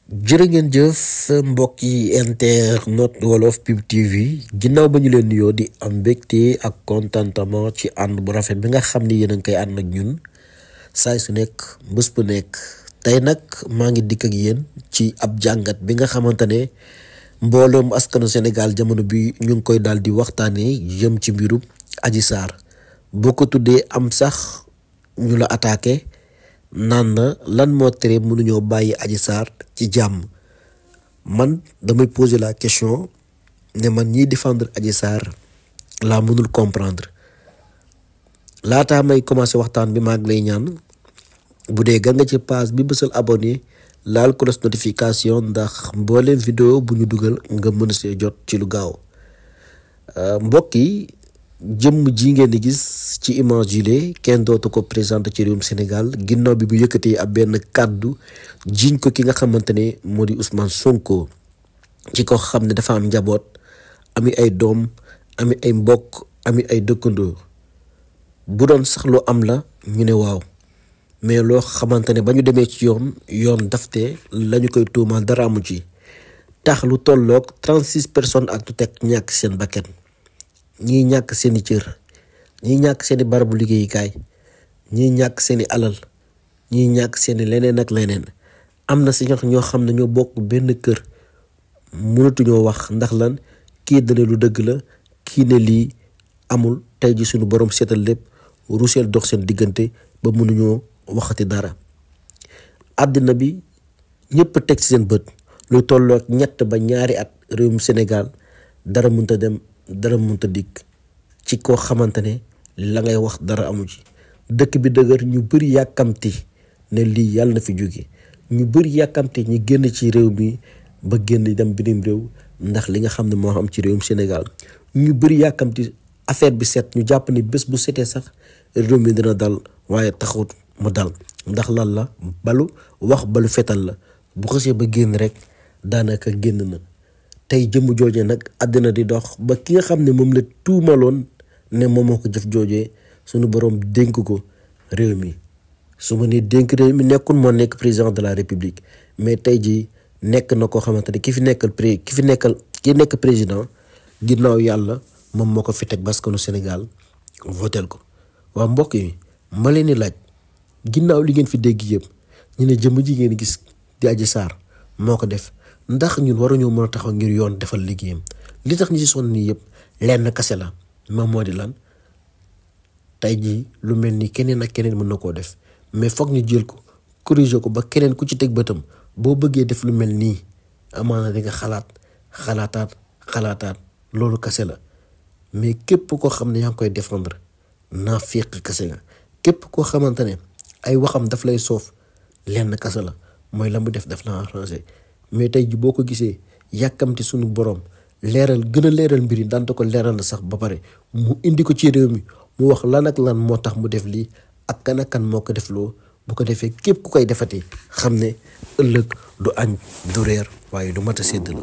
jërë ngeen jëf mbokki internet Wolof Pub TV ginnaaw ba ñu leen nuyoo di am mbégte ak contentement ci ànd bu rafet bi nga xam ni yéen a ngi koy ànd ak ñun saay su nekk bés bu nekk. tey nag maa ngi dikk ak yéen ci ab jàngat bi nga xamante ne mbooloom askanu Sénégal jamono bi ñu ngi koy daal di waxtaanee jëm ci mbiru Adji Sarr boo ko tuddee am sax ñu la attaqué. naan na lan moo tere mënuñoo bàyyi Adji Sarr ci jàmm man damay poser la question ne man ñiy défendre Adji Sarr laa mënul comprendre laataa may commencer waxtaan bi maa ngi lay ñaan bu dee gan nga ci page bi bësal abonné laal cloche notification ndax mbooleem vidéo bu ñu dugal nga mën see jot ci lu gaaw mbokk yi jëmm ji ngeen di gis ci image yi kenn dootu ko présenté ci réewum Sénégal ginnaaw bi bu yëkkatee ab benn kàddu jiñ ko ki nga xamante ne moo di Ousmane Sonko ci ko xam ne dafa am njaboot ami ay doom ami ay mbokk ami ay dëkkandoo bu doon sax lu am la ñu ne waaw mais loo xamante ne ba ñu demee ci yoon dafte la ñu koy tuumaal dara amu ci tax lu tolloog 36 personnes ak tu teg ñàkk seen bakkan ñii ñàkk seeni cër ñii ñàkk seeni barabu liggéeyukaay ñii ñàkk seeni alal ñii ñàkk seeni leneen ak leneen am na si ñoo xam ne ñoo bokk benn kër mënatuñoo wax ndax lan kii dane lu dëgg la kii ne lii amul tey ji suñu borom seetal lépp ruseel dox seen diggante ba mënuñoo waxati dara àddina bi ñëpp teg ci seen bët lu tolloo ak 3 ba 2 at réewum Sénégal dara mënta dem dara mënta dikk ci koo xamante ne la ngay wax dara amu ci dëkk bi dëgër ñu bëri yàkkamti ne lii yàlla na fi jóge ñu bëri yàkkamti ñi génn ci réew mi ba génn dem bitim réew ndax li nga xam ne moo am ci réewum Sénégal ñu bëri yàkkamti affaire bi set ñu jàpp ni bés bu setee sax réew mi dina dal waaye taxut mu dal ndax lan la balu fetal la bu xësee ba génn rek daanaka génn na tey jëmm joojee nag àddina di dox ba ki nga xam ne moom la tuumaloon ne moom moo ko jëf joojee sunu borom dénk ko réew mi su ma nee dénk réew mi nekkul moo nekk président de la république mais tey jii nekk na koo xamante ne ki nekk président ginnaaw yàlla moom moo ko fi teg baskanu Sénégal votel ko. waa mbokk yi ma leen di laaj ginnaaw li ngeen fi dégg yëpp ñu ne jëmm ji ngeen gis di Adji Sarr moo ko def. ndax ñun waruñoo mën a taxaw ngir yoon defal liggéeyam li tax ñu ci sonn nii yëpp lenn kase la moom moo di lan tey jii lu mel ni keneen ak keneen mën na koo def mais foog ñu jël ko corriger ko ba keneen ku ci teg bëtam boo bëggee def lu mel nii amaana di nga xalaataat loolu kase la mais képp koo xam ne yaa ngi koy défendre naa féq kase nga képp koo xamante ne ay waxam daf lay soof lenn kase la mooy la mu def daf la arrangé mais tey ji boo ko gisee yàkkamti suñu borom gën a leeral mbir yi dante ko leeral na sax ba pare mu indi ko ci réew mi mu wax lan ak lan moo tax mu def lii ak kan ak kan moo ko def loo bu ko defee képp ku koy defati xam ne ëllëg du añ du reer waaye du mat a sédd la